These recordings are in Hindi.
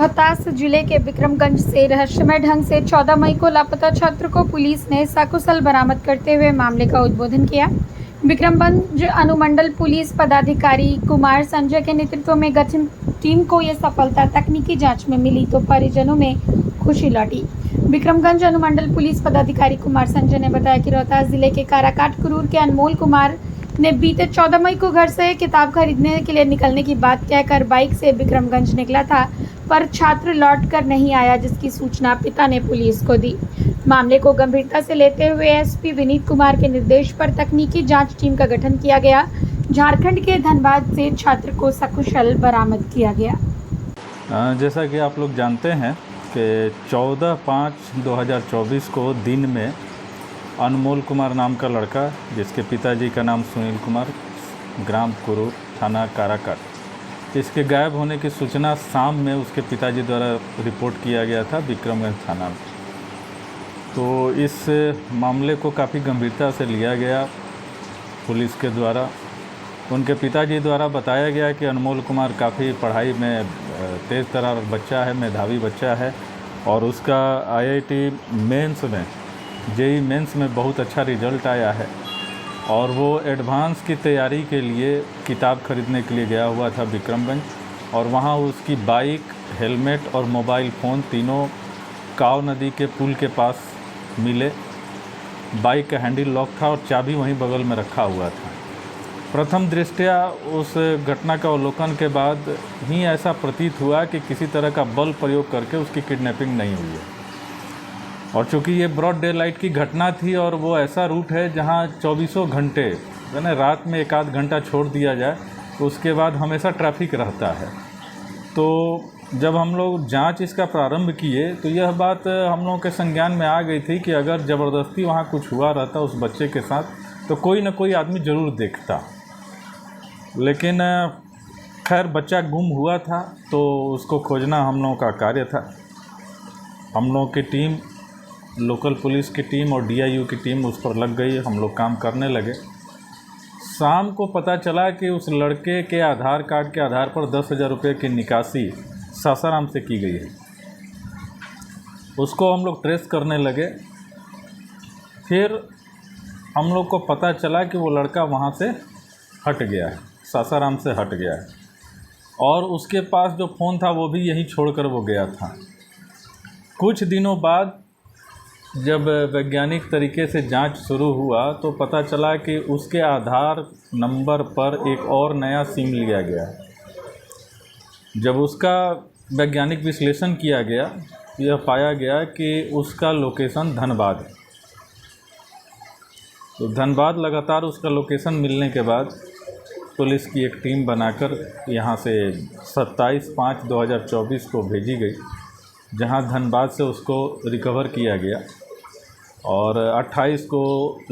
रोहतास जिले के विक्रमगंज से रहस्यमय ढंग से 14 मई को लापता छात्र को पुलिस ने सकुशल बरामद करते हुए मामले का उद्भेदन किया। विक्रमगंज अनुमंडल पुलिस पदाधिकारी कुमार संजय के नेतृत्व में गठित टीम को यह सफलता तकनीकी जांच में मिली तो परिजनों में खुशी लौटी। विक्रमगंज अनुमंडल पुलिस पदाधिकारी कुमार संजय ने बताया कि रोहतास जिले के काराकाट कुरूर के अनमोल कुमार ने बीते 14 मई को घर से किताब खरीदने के लिए निकलने की बात कहकर बाइक से विक्रमगंज निकला था, पर छात्र लौट कर नहीं आया, जिसकी सूचना पिता ने पुलिस को दी। मामले को गंभीरता से लेते हुए एसपी विनीत कुमार के निर्देश पर तकनीकी जांच टीम का गठन किया गया। झारखंड के धनबाद से छात्र को सकुशल बरामद किया गया। जैसा कि आप लोग जानते हैं कि 14/5/2024 को दिन में अनमोल कुमार नाम का लड़का, जिसके पिताजी का नाम सुनील कुमार, ग्राम कुरूर, थाना काराकाट, इसके गायब होने की सूचना शाम में उसके पिताजी द्वारा रिपोर्ट किया गया था विक्रमगंज थाना में। तो इस मामले को काफ़ी गंभीरता से लिया गया पुलिस के द्वारा। उनके पिताजी द्वारा बताया गया कि अनमोल कुमार काफ़ी पढ़ाई में तेज़ तर्रार बच्चा है, मेधावी बच्चा है और उसका IIT मेंस में JEE मेंस में बहुत अच्छा रिजल्ट आया है और वो एडवांस की तैयारी के लिए किताब खरीदने के लिए गया हुआ था विक्रमगंज, और वहाँ उसकी बाइक, हेलमेट और मोबाइल फ़ोन तीनों काव नदी के पुल के पास मिले। बाइक का हैंडल लॉक था और चाबी वहीं बगल में रखा हुआ था। प्रथम दृष्टया उस घटना का अवलोकन के बाद ही ऐसा प्रतीत हुआ कि किसी तरह का बल प्रयोग करके उसकी किडनैपिंग नहीं हुई है, और चूँकि ये ब्रॉड डे लाइट की घटना थी और वो ऐसा रूट है जहाँ 24 घंटे, यानी रात में 1 आध घंटा छोड़ दिया जाए तो उसके बाद हमेशा ट्रैफिक रहता है। तो जब हम लोग जांच इसका प्रारंभ किए तो यह बात हम लोगों के संज्ञान में आ गई थी कि अगर ज़बरदस्ती वहाँ कुछ हुआ रहता उस बच्चे के साथ तो कोई ना कोई आदमी ज़रूर देखता। लेकिन खैर बच्चा गुम हुआ था तो उसको खोजना हम लोगों का कार्य था। हम लोगों की टीम, लोकल पुलिस की टीम और DIU की टीम उस पर लग गई। हम लोग काम करने लगे। शाम को पता चला कि उस लड़के के आधार कार्ड के आधार पर 10,000 रुपये की निकासी सासाराम से की गई है। उसको हम लोग ट्रेस करने लगे। फिर हम लोग को पता चला कि वो लड़का वहाँ से हट गया है, सासाराम से हट गया है, और उसके पास जो फ़ोन था वो भी यहीं छोड़कर वो गया था। कुछ दिनों बाद जब वैज्ञानिक तरीके से जांच शुरू हुआ तो पता चला कि उसके आधार नंबर पर एक और नया सिम लिया गया। जब उसका वैज्ञानिक विश्लेषण किया गया, यह पाया गया कि उसका लोकेशन धनबाद है। तो धनबाद लगातार उसका लोकेशन मिलने के बाद पुलिस की एक टीम बनाकर यहाँ से 27/5/2024 को भेजी गई, जहाँ धनबाद से उसको रिकवर किया गया, और 28 को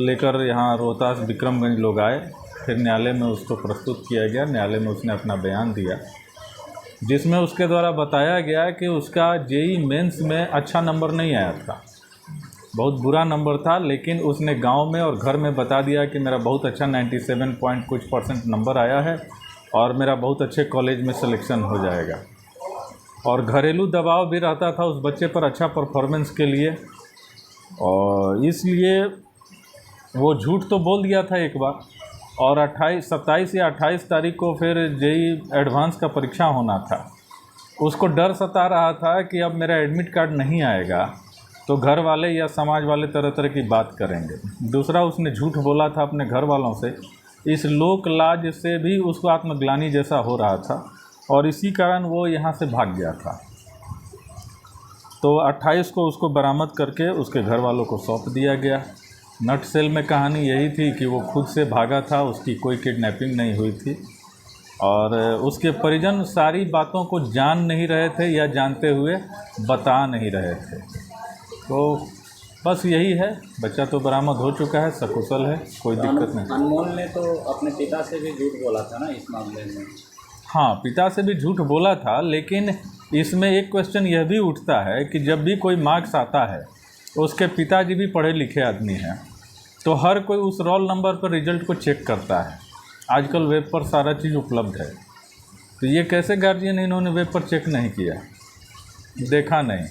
लेकर यहाँ रोहतास विक्रमगंज लोग आए। फिर न्यायालय में उसको प्रस्तुत किया गया। न्यायालय में उसने अपना बयान दिया, जिसमें उसके द्वारा बताया गया कि उसका JEE मेंस में अच्छा नंबर नहीं आया था, बहुत बुरा नंबर था, लेकिन उसने गांव में और घर में बता दिया कि मेरा बहुत अच्छा 97 पॉइंट कुछ % नंबर आया है और मेरा बहुत अच्छे कॉलेज में सिलेक्शन हो जाएगा। और घरेलू दबाव भी रहता था उस बच्चे पर अच्छा परफॉर्मेंस के लिए, और इसलिए वो झूठ तो बोल दिया था एक बार। और 27 या 28 तारीख को फिर JEE एडवांस का परीक्षा होना था। उसको डर सता रहा था कि अब मेरा एडमिट कार्ड नहीं आएगा तो घर वाले या समाज वाले तरह तरह की बात करेंगे। दूसरा, उसने झूठ बोला था अपने घर वालों से। इस लोक लाज से भी उसको आत्मग्लानि जैसा हो रहा था और इसी कारण वो यहाँ से भाग गया था। तो 28 को उसको बरामद करके उसके घर वालों को सौंप दिया गया। नट सेल में कहानी यही थी कि वो खुद से भागा था, उसकी कोई किडनैपिंग नहीं हुई थी, और उसके परिजन सारी बातों को जान नहीं रहे थे या जानते हुए बता नहीं रहे थे। तो बस यही है, बच्चा तो बरामद हो चुका है, सकुशल है, कोई दिक्कत नहीं। अनमोल ने तो अपने पिता से भी झूठ बोला था ना इस मामले में। हाँ, पिता से भी झूठ बोला था, लेकिन इसमें एक क्वेश्चन यह भी उठता है कि जब भी कोई मार्क्स आता है, उसके पिताजी भी पढ़े लिखे आदमी हैं, तो हर कोई उस रोल नंबर पर रिजल्ट को चेक करता है। आजकल वेब पर सारा चीज़ उपलब्ध है, तो ये कैसे गार्जियन इन्होंने वेब पर चेक नहीं किया? देखा नहीं।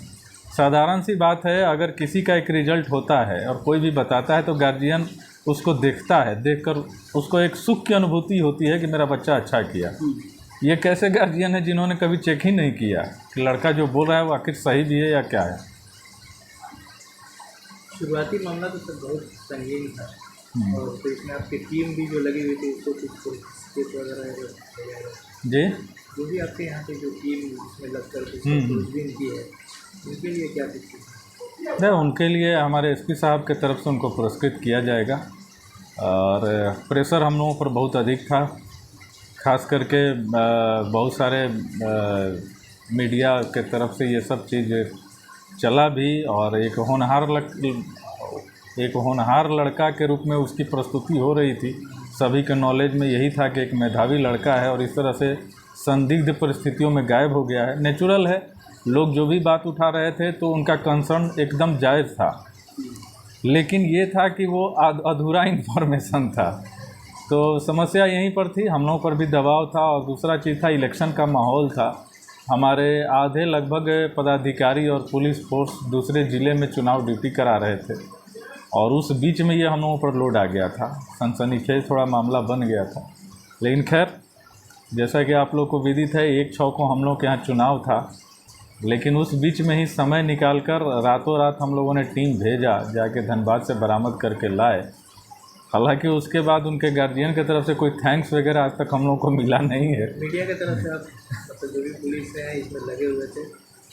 साधारण सी बात है, अगर किसी का एक रिजल्ट होता है और कोई भी बताता है तो गार्जियन उसको देखता है, देखकर उसको एक सुख की अनुभूति होती है कि मेरा बच्चा अच्छा किया। ये कैसे गार्जियन है जिन्होंने कभी चेक ही नहीं किया कि लड़का जो बोल रहा है वो आखिर सही भी है या क्या है। शुरुआती मामला तो सर बहुत संगीन था और फिर इसमें आपकी टीम भी जो लगी हुई थी उसको कुछ केस वगैरह जी, जो भी आपके यहाँ पे जो टीम इसमें लगकर खोजबीन की है उनके लिए क्या कुछ नहीं, उनके लिए हमारे एसपी साहब के तरफ से उनको पुरस्कृत किया जाएगा। और प्रेशर हम लोगों पर बहुत अधिक था, खास करके बहुत सारे मीडिया के तरफ से ये सब चीज़ चला भी, और एक होनहार लड़का के रूप में उसकी प्रस्तुति हो रही थी। सभी के नॉलेज में यही था कि एक मेधावी लड़का है और इस तरह से संदिग्ध परिस्थितियों में गायब हो गया है। नेचुरल है, लोग जो भी बात उठा रहे थे तो उनका कंसर्न एकदम जायज़ था, लेकिन ये था कि वो अधूरा इन्फॉर्मेशन था। तो समस्या यहीं पर थी, हम लोगों पर भी दबाव था। और दूसरा चीज़ था, इलेक्शन का माहौल था। हमारे आधे लगभग पदाधिकारी और पुलिस फोर्स दूसरे ज़िले में चुनाव ड्यूटी करा रहे थे और उस बीच में ये हम लोगों पर लोड आ गया था। सनसनीखेज थोड़ा मामला बन गया था। लेकिन खैर, जैसा कि आप लोग को विदित है, 1/6 को हम लोग के यहाँ चुनाव था, लेकिन उस बीच में ही समय निकालकर रातों रात हम लोगों ने टीम भेजा, जाके धनबाद से बरामद करके लाए। हालांकि उसके बाद उनके गार्जियन की तरफ से कोई थैंक्स वगैरह आज तक हम लोगों को मिला नहीं है। मीडिया की तरफ से आप मतलब जो भी पुलिस है इसमें लगे हुए थे,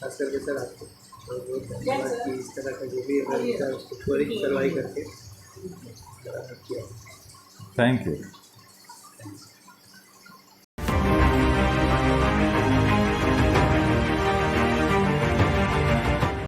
खास करके सर आपको तो बहुत धन्यवाद कि इस तरह का जो भी है उसको त्वरित कार्रवाई करके किया। Thank you.